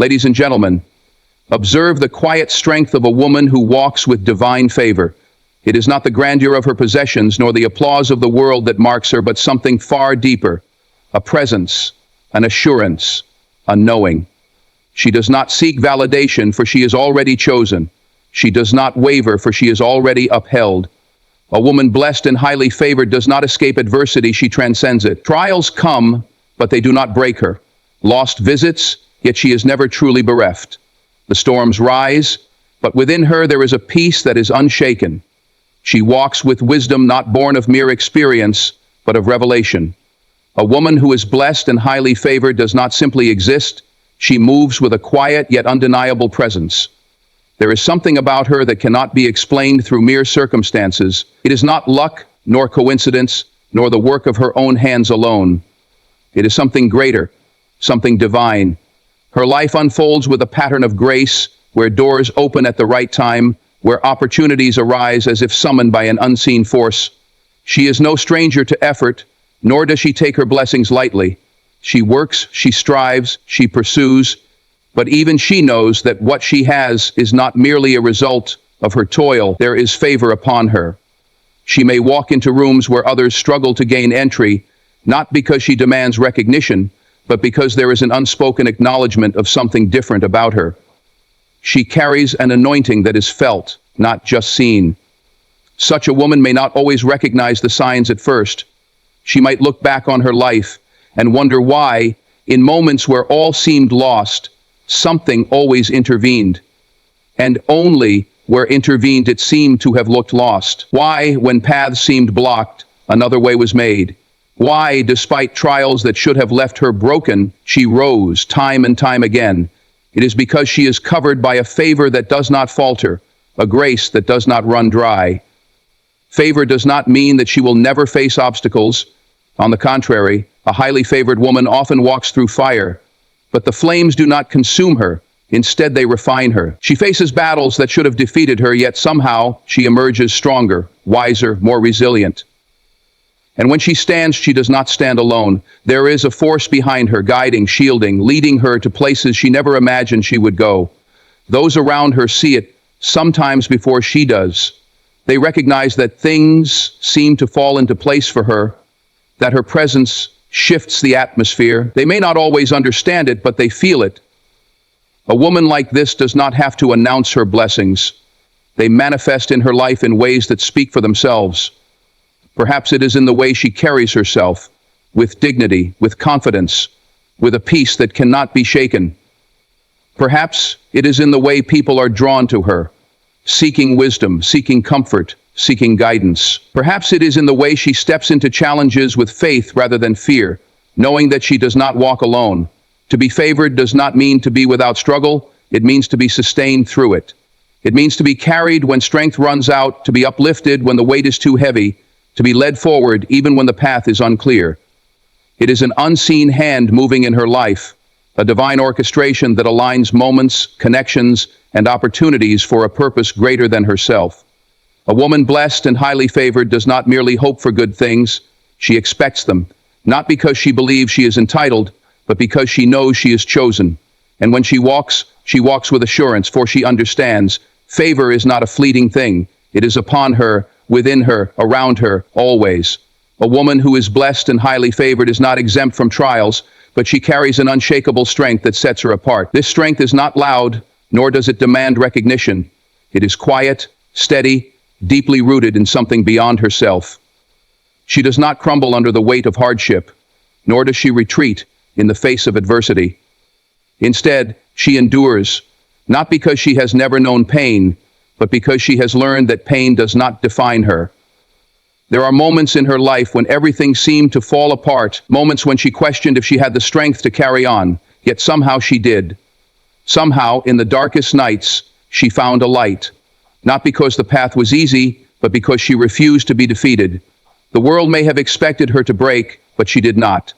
Ladies and gentlemen, observe the quiet strength of a woman who walks with divine favor. It is not the grandeur of her possessions nor the applause of the world that marks her, but something far deeper, a presence, an assurance, a knowing. She does not seek validation, for she is already chosen. She does not waver, for she is already upheld. A woman blessed and highly favored does not escape adversity, she transcends it. Trials come, but they do not break her. Lost visits, yet she is never truly bereft. The storms rise, but within her there is a peace that is unshaken. She walks with wisdom not born of mere experience, but of revelation. A woman who is blessed and highly favored does not simply exist, she moves with a quiet yet undeniable presence. There is something about her that cannot be explained through mere circumstances. It is not luck, nor coincidence, nor the work of her own hands alone. It is something greater, something divine. Her life unfolds with a pattern of grace, where doors open at the right time, where opportunities arise as if summoned by an unseen force. She is no stranger to effort, nor does she take her blessings lightly. She works, she strives, she pursues, but even she knows that what she has is not merely a result of her toil. There is favor upon her. She may walk into rooms where others struggle to gain entry, not because she demands recognition, but because there is an unspoken acknowledgement of something different about her. She carries an anointing that is felt, not just seen. Such a woman may not always recognize the signs at first. She might look back on her life and wonder why, in moments where all seemed lost, something always intervened. And only where intervened it seemed to have looked lost. Why, when paths seemed blocked, another way was made? Why, despite trials that should have left her broken, she rose time and time again? It is because she is covered by a favor that does not falter, a grace that does not run dry. Favor does not mean that she will never face obstacles. On the contrary, a highly favored woman often walks through fire, but the flames do not consume her. Instead, they refine her. She faces battles that should have defeated her, yet somehow she emerges stronger, wiser, more resilient. And when she stands, she does not stand alone. There is a force behind her, guiding, shielding, leading her to places she never imagined she would go. Those around her see it, sometimes before she does. They recognize that things seem to fall into place for her, that her presence shifts the atmosphere. They may not always understand it, but they feel it. A woman like this does not have to announce her blessings. They manifest in her life in ways that speak for themselves. Perhaps it is in the way she carries herself, with dignity, with confidence, with a peace that cannot be shaken. Perhaps it is in the way people are drawn to her, seeking wisdom, seeking comfort, seeking guidance. Perhaps it is in the way she steps into challenges with faith rather than fear, knowing that she does not walk alone. To be favored does not mean to be without struggle, it means to be sustained through it. It means to be carried when strength runs out, to be uplifted when the weight is too heavy, to be led forward even when the path is unclear. It is an unseen hand moving in her life, a divine orchestration that aligns moments, connections, and opportunities for a purpose greater than herself. A woman blessed and highly favored does not merely hope for good things, she expects them, not because she believes she is entitled, but because she knows she is chosen. And when she walks with assurance, for she understands, favor is not a fleeting thing, it is upon her, within her, around her, always. A woman who is blessed and highly favored is not exempt from trials, but she carries an unshakable strength that sets her apart. This strength is not loud, nor does it demand recognition. It is quiet, steady, deeply rooted in something beyond herself. She does not crumble under the weight of hardship, nor does she retreat in the face of adversity. Instead, she endures, not because she has never known pain, but because she has learned that pain does not define her. There are moments in her life when everything seemed to fall apart, moments when she questioned if she had the strength to carry on, yet somehow she did. Somehow, in the darkest nights, she found a light. Not because the path was easy, but because she refused to be defeated. The world may have expected her to break, but she did not.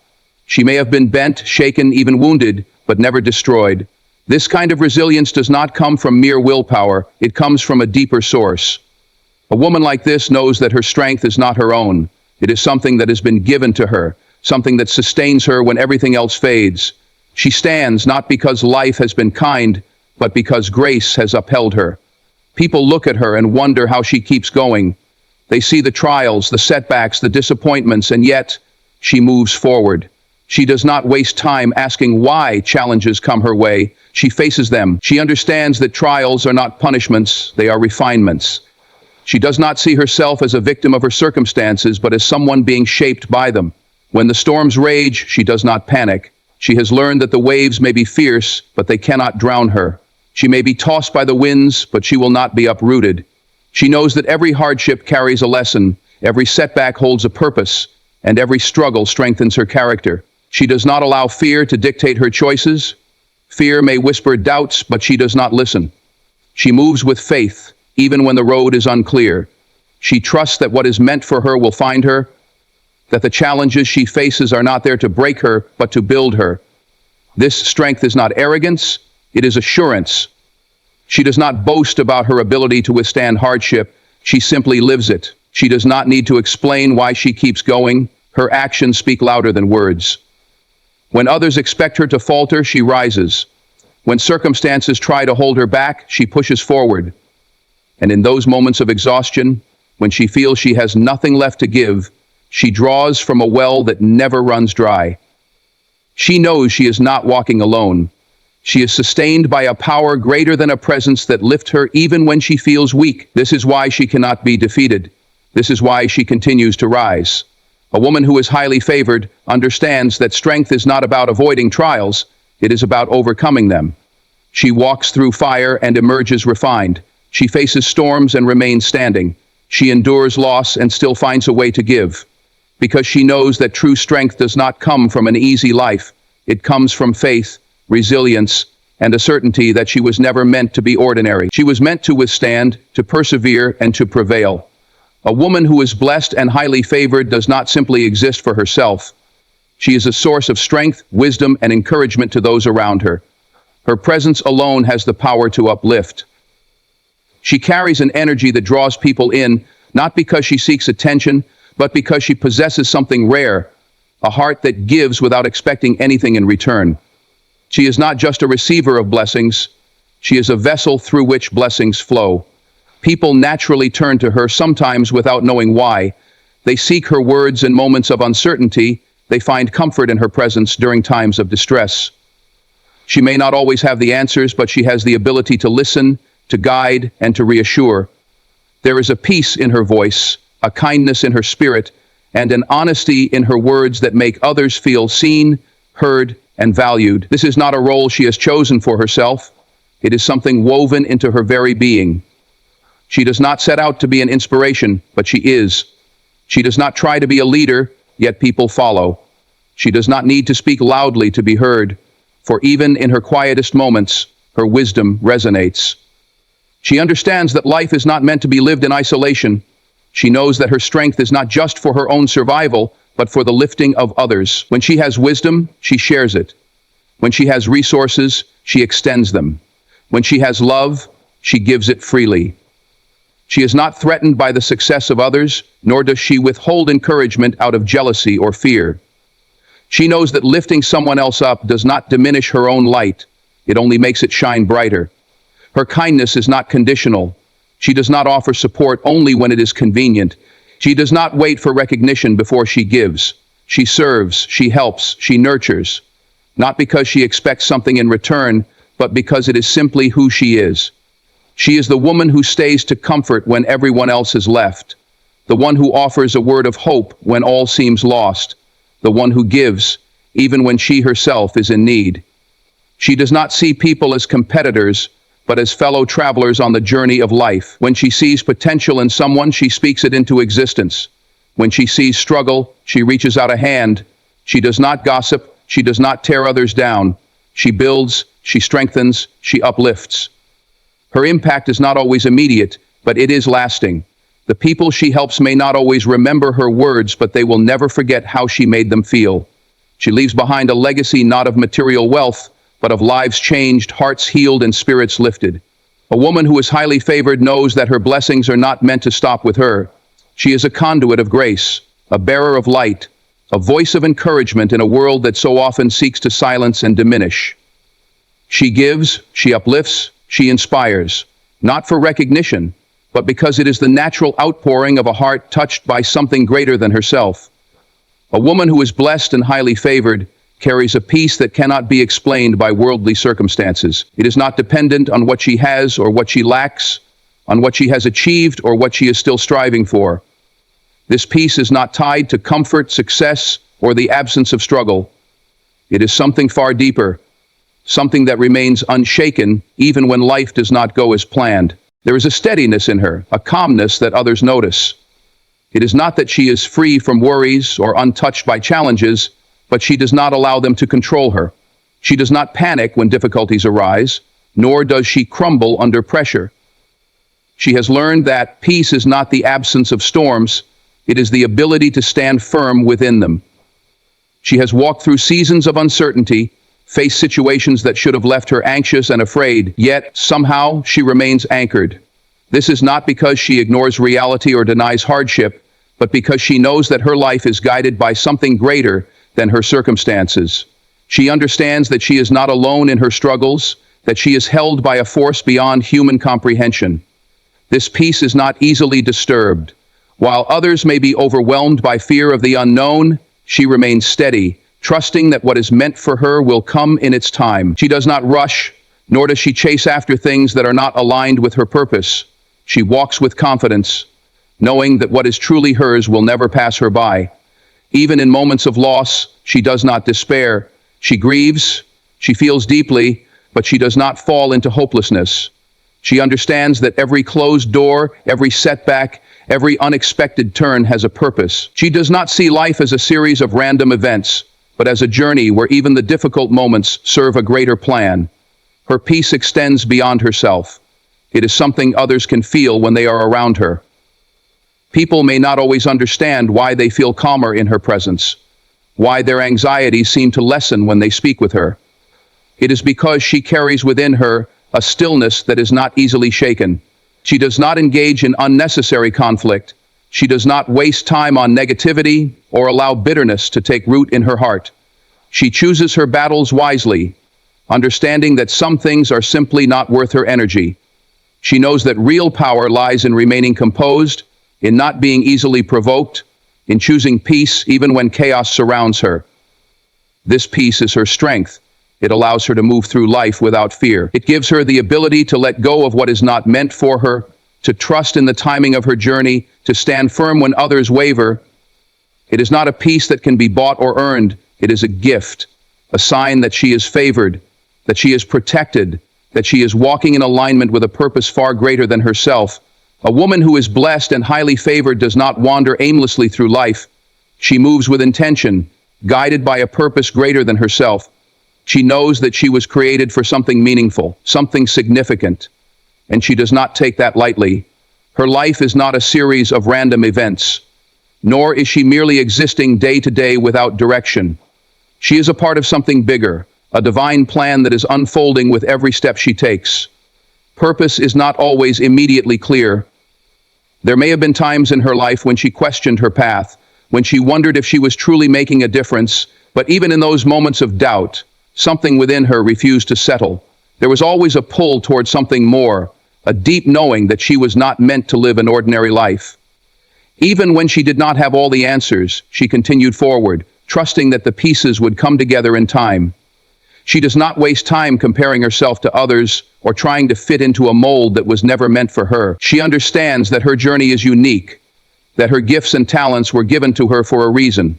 She may have been bent, shaken, even wounded, but never destroyed. This kind of resilience does not come from mere willpower, it comes from a deeper source. A woman like this knows that her strength is not her own. It is something that has been given to her, something that sustains her when everything else fades. She stands not because life has been kind, but because grace has upheld her. People look at her and wonder how she keeps going. They see the trials, the setbacks, the disappointments, and yet she moves forward. She does not waste time asking why challenges come her way. She faces them. She understands that trials are not punishments, they are refinements. She does not see herself as a victim of her circumstances, but as someone being shaped by them. When the storms rage, she does not panic. She has learned that the waves may be fierce, but they cannot drown her. She may be tossed by the winds, but she will not be uprooted. She knows that every hardship carries a lesson, every setback holds a purpose, and every struggle strengthens her character. She does not allow fear to dictate her choices. Fear may whisper doubts, but she does not listen. She moves with faith, even when the road is unclear. She trusts that what is meant for her will find her, that the challenges she faces are not there to break her, but to build her. This strength is not arrogance, it is assurance. She does not boast about her ability to withstand hardship, she simply lives it. She does not need to explain why she keeps going. Her actions speak louder than words. When others expect her to falter, she rises. When circumstances try to hold her back, she pushes forward. And in those moments of exhaustion, when she feels she has nothing left to give, she draws from a well that never runs dry. She knows she is not walking alone. She is sustained by a power greater than a presence that lifts her even when she feels weak. This is why she cannot be defeated. This is why she continues to rise. A woman who is highly favored understands that strength is not about avoiding trials, it is about overcoming them. She walks through fire and emerges refined. She faces storms and remains standing. She endures loss and still finds a way to give. Because she knows that true strength does not come from an easy life. It comes from faith, resilience, and a certainty that she was never meant to be ordinary. She was meant to withstand, to persevere, and to prevail. A woman who is blessed and highly favored does not simply exist for herself. She is a source of strength, wisdom, and encouragement to those around her. Her presence alone has the power to uplift. She carries an energy that draws people in, not because she seeks attention, but because she possesses something rare, a heart that gives without expecting anything in return. She is not just a receiver of blessings, she is a vessel through which blessings flow. People naturally turn to her, sometimes without knowing why. They seek her words in moments of uncertainty. They find comfort in her presence during times of distress. She may not always have the answers, but she has the ability to listen, to guide, and to reassure. There is a peace in her voice, a kindness in her spirit, and an honesty in her words that make others feel seen, heard, and valued. This is not a role she has chosen for herself. It is something woven into her very being. She does not set out to be an inspiration, but she is. She does not try to be a leader, yet people follow. She does not need to speak loudly to be heard, for even in her quietest moments, her wisdom resonates. She understands that life is not meant to be lived in isolation. She knows that her strength is not just for her own survival, but for the lifting of others. When she has wisdom, she shares it. When she has resources, she extends them. When she has love, she gives it freely. She is not threatened by the success of others, nor does she withhold encouragement out of jealousy or fear. She knows that lifting someone else up does not diminish her own light, it only makes it shine brighter. Her kindness is not conditional. She does not offer support only when it is convenient. She does not wait for recognition before she gives. She serves, she helps, she nurtures. Not because she expects something in return, but because it is simply who she is. She is the woman who stays to comfort when everyone else has left. The one who offers a word of hope when all seems lost. The one who gives, even when she herself is in need. She does not see people as competitors, but as fellow travelers on the journey of life. When she sees potential in someone, she speaks it into existence. When she sees struggle, she reaches out a hand. She does not gossip, she does not tear others down. She builds, she strengthens, she uplifts. Her impact is not always immediate, but it is lasting. The people she helps may not always remember her words, but they will never forget how she made them feel. She leaves behind a legacy not of material wealth, but of lives changed, hearts healed, and spirits lifted. A woman who is highly favored knows that her blessings are not meant to stop with her. She is a conduit of grace, a bearer of light, a voice of encouragement in a world that so often seeks to silence and diminish. She gives, she uplifts, she inspires, not for recognition, but because it is the natural outpouring of a heart touched by something greater than herself. A woman who is blessed and highly favored carries a peace that cannot be explained by worldly circumstances. It is not dependent on what she has or what she lacks, on what she has achieved or what she is still striving for. This peace is not tied to comfort, success, or the absence of struggle. It is something far deeper, something that remains unshaken even when life does not go as planned. There is a steadiness in her, a calmness that others notice. It is not that she is free from worries or untouched by challenges, but she does not allow them to control her. She does not panic when difficulties arise, nor does she crumble under pressure. She has learned that peace is not the absence of storms, it is the ability to stand firm within them. She has walked through seasons of uncertainty, faced situations that should have left her anxious and afraid, yet somehow she remains anchored. This is not because she ignores reality or denies hardship, but because she knows that her life is guided by something greater than her circumstances. She understands that she is not alone in her struggles, that she is held by a force beyond human comprehension. This peace is not easily disturbed. While others may be overwhelmed by fear of the unknown, she remains steady, trusting that what is meant for her will come in its time. She does not rush, nor does she chase after things that are not aligned with her purpose. She walks with confidence, knowing that what is truly hers will never pass her by. Even in moments of loss, she does not despair. She grieves, she feels deeply, but she does not fall into hopelessness. She understands that every closed door, every setback, every unexpected turn has a purpose. She does not see life as a series of random events, but as a journey where even the difficult moments serve a greater plan. Her peace extends beyond herself. It is something others can feel when they are around her. People may not always understand why they feel calmer in her presence, why their anxieties seem to lessen when they speak with her. It is because she carries within her a stillness that is not easily shaken. She does not engage in unnecessary conflict. She does not waste time on negativity or allow bitterness to take root in her heart. She chooses her battles wisely, understanding that some things are simply not worth her energy. She knows that real power lies in remaining composed, in not being easily provoked, in choosing peace even when chaos surrounds her. This peace is her strength. It allows her to move through life without fear. It gives her the ability to let go of what is not meant for her, to trust in the timing of her journey, to stand firm when others waver. It is not a peace that can be bought or earned. It is a gift, a sign that she is favored, that she is protected, that she is walking in alignment with a purpose far greater than herself. A woman who is blessed and highly favored does not wander aimlessly through life. She moves with intention, guided by a purpose greater than herself. She knows that she was created for something meaningful, something significant, and she does not take that lightly. Her life is not a series of random events, nor is she merely existing day to day without direction. She is a part of something bigger, a divine plan that is unfolding with every step she takes. Purpose is not always immediately clear. There may have been times in her life when she questioned her path, when she wondered if she was truly making a difference, but even in those moments of doubt, something within her refused to settle. There was always a pull toward something more, a deep knowing that she was not meant to live an ordinary life. Even when she did not have all the answers, she continued forward, trusting that the pieces would come together in time. She does not waste time comparing herself to others or trying to fit into a mold that was never meant for her. She understands that her journey is unique, that her gifts and talents were given to her for a reason.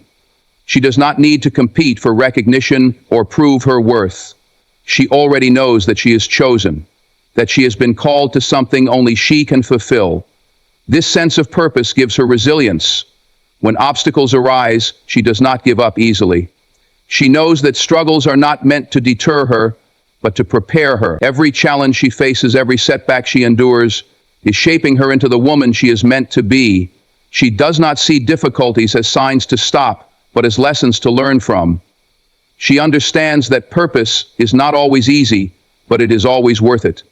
She does not need to compete for recognition or prove her worth. She already knows that she is chosen, that she has been called to something only she can fulfill. This sense of purpose gives her resilience. When obstacles arise, she does not give up easily. She knows that struggles are not meant to deter her, but to prepare her. Every challenge she faces, every setback she endures, is shaping her into the woman she is meant to be. She does not see difficulties as signs to stop, but as lessons to learn from. She understands that purpose is not always easy, but it is always worth it.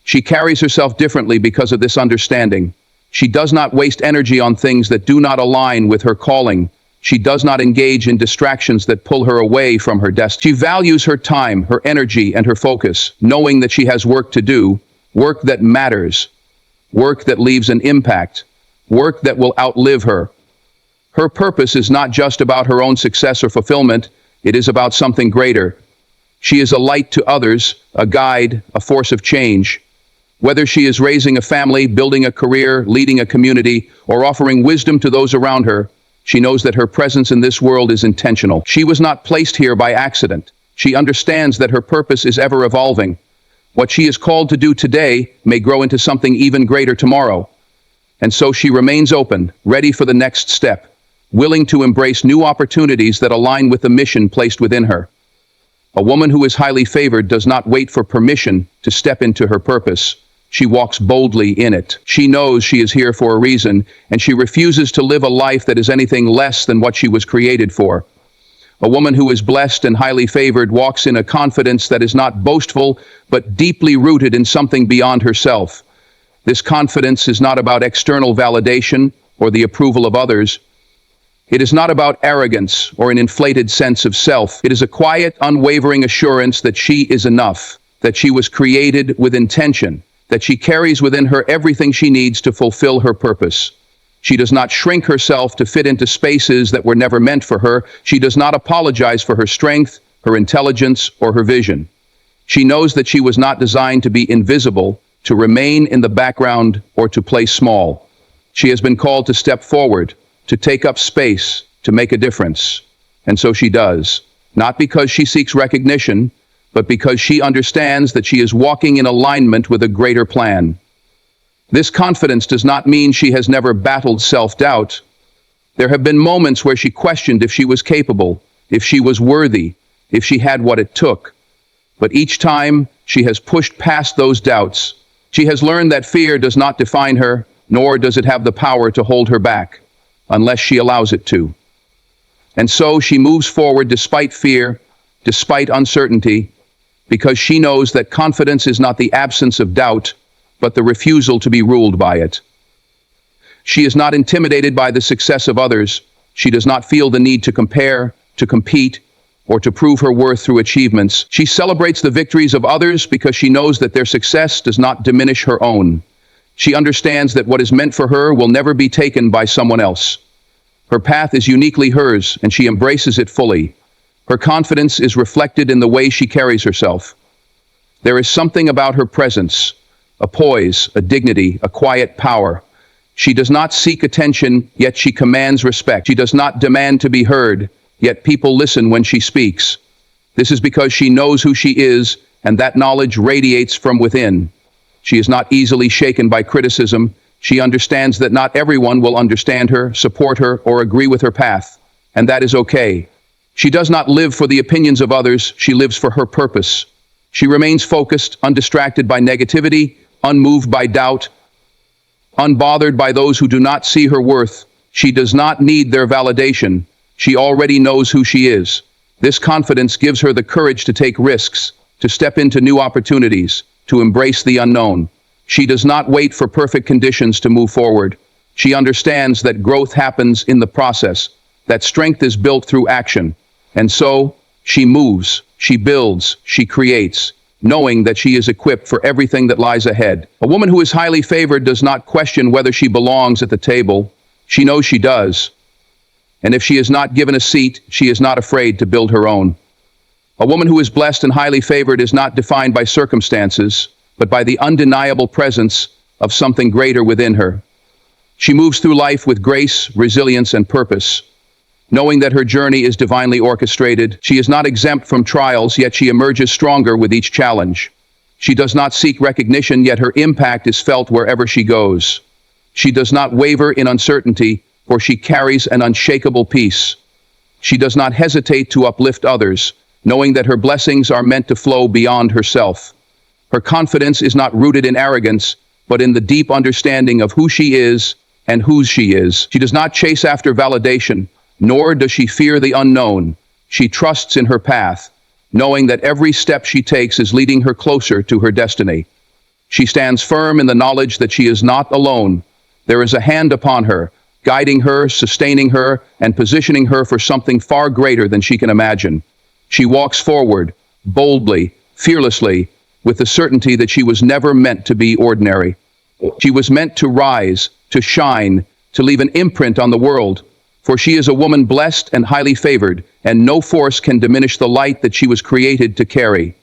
She carries herself differently because of this understanding. She does not waste energy on things that do not align with her calling, She does not engage in distractions that pull her away from her destiny. She values her time, her energy, and her focus, knowing that she has work to do, work that matters, work that leaves an impact, work that will outlive her. Her purpose is not just about her own success or fulfillment, it is about something greater. She is a light to others, a guide, a force of change. Whether she is raising a family, building a career, leading a community, or offering wisdom to those around her, she knows that her presence in this world is intentional. She was not placed here by accident. She understands that her purpose is ever evolving. What she is called to do today may grow into something even greater tomorrow. And so she remains open, ready for the next step, willing to embrace new opportunities that align with the mission placed within her. A woman who is highly favored does not wait for permission to step into her purpose. She walks boldly in it. She knows she is here for a reason, and she refuses to live a life that is anything less than what she was created for. A woman who is blessed and highly favored walks in a confidence that is not boastful, but deeply rooted in something beyond herself. This confidence is not about external validation or the approval of others. It is not about arrogance or an inflated sense of self. It is a quiet, unwavering assurance that she is enough, that she was created with intention, that she carries within her everything she needs to fulfill her purpose. She does not shrink herself to fit into spaces that were never meant for her. She does not apologize for her strength, her intelligence, or her vision. She knows that she was not designed to be invisible, to remain in the background, or to play small. She has been called to step forward, to take up space, to make a difference. And so she does, not because she seeks recognition, but because she understands that she is walking in alignment with a greater plan. This confidence does not mean she has never battled self-doubt. There have been moments where she questioned if she was capable, if she was worthy, if she had what it took. But each time, she has pushed past those doubts. She has learned that fear does not define her, nor does it have the power to hold her back, unless she allows it to. And so she moves forward despite fear, despite uncertainty, because she knows that confidence is not the absence of doubt, but the refusal to be ruled by it. She is not intimidated by the success of others. She does not feel the need to compare, to compete, or to prove her worth through achievements. She celebrates the victories of others because she knows that their success does not diminish her own. She understands that what is meant for her will never be taken by someone else. Her path is uniquely hers, and she embraces it fully. Her confidence is reflected in the way she carries herself. There is something about her presence, a poise, a dignity, a quiet power. She does not seek attention, yet she commands respect. She does not demand to be heard, yet people listen when she speaks. This is because she knows who she is, and that knowledge radiates from within. She is not easily shaken by criticism. She understands that not everyone will understand her, support her, or agree with her path, and that is okay. She does not live for the opinions of others, she lives for her purpose. She remains focused, undistracted by negativity, unmoved by doubt, unbothered by those who do not see her worth. She does not need their validation. She already knows who she is. This confidence gives her the courage to take risks, to step into new opportunities, to embrace the unknown. She does not wait for perfect conditions to move forward. She understands that growth happens in the process, that strength is built through action. And so, she moves, she builds, she creates, knowing that she is equipped for everything that lies ahead. A woman who is highly favored does not question whether she belongs at the table. She knows she does. And if she is not given a seat, she is not afraid to build her own. A woman who is blessed and highly favored is not defined by circumstances, but by the undeniable presence of something greater within her. She moves through life with grace, resilience, and purpose. Knowing that her journey is divinely orchestrated, she is not exempt from trials, yet she emerges stronger with each challenge. She does not seek recognition, yet her impact is felt wherever she goes. She does not waver in uncertainty, for she carries an unshakable peace. She does not hesitate to uplift others, knowing that her blessings are meant to flow beyond herself. Her confidence is not rooted in arrogance, but in the deep understanding of who she is and whose she is. She does not chase after validation, nor does she fear the unknown. She trusts in her path, knowing that every step she takes is leading her closer to her destiny. She stands firm in the knowledge that she is not alone. There is a hand upon her, guiding her, sustaining her, and positioning her for something far greater than she can imagine. She walks forward, boldly, fearlessly, with the certainty that she was never meant to be ordinary. She was meant to rise, to shine, to leave an imprint on the world. For she is a woman blessed and highly favored, and no force can diminish the light that she was created to carry.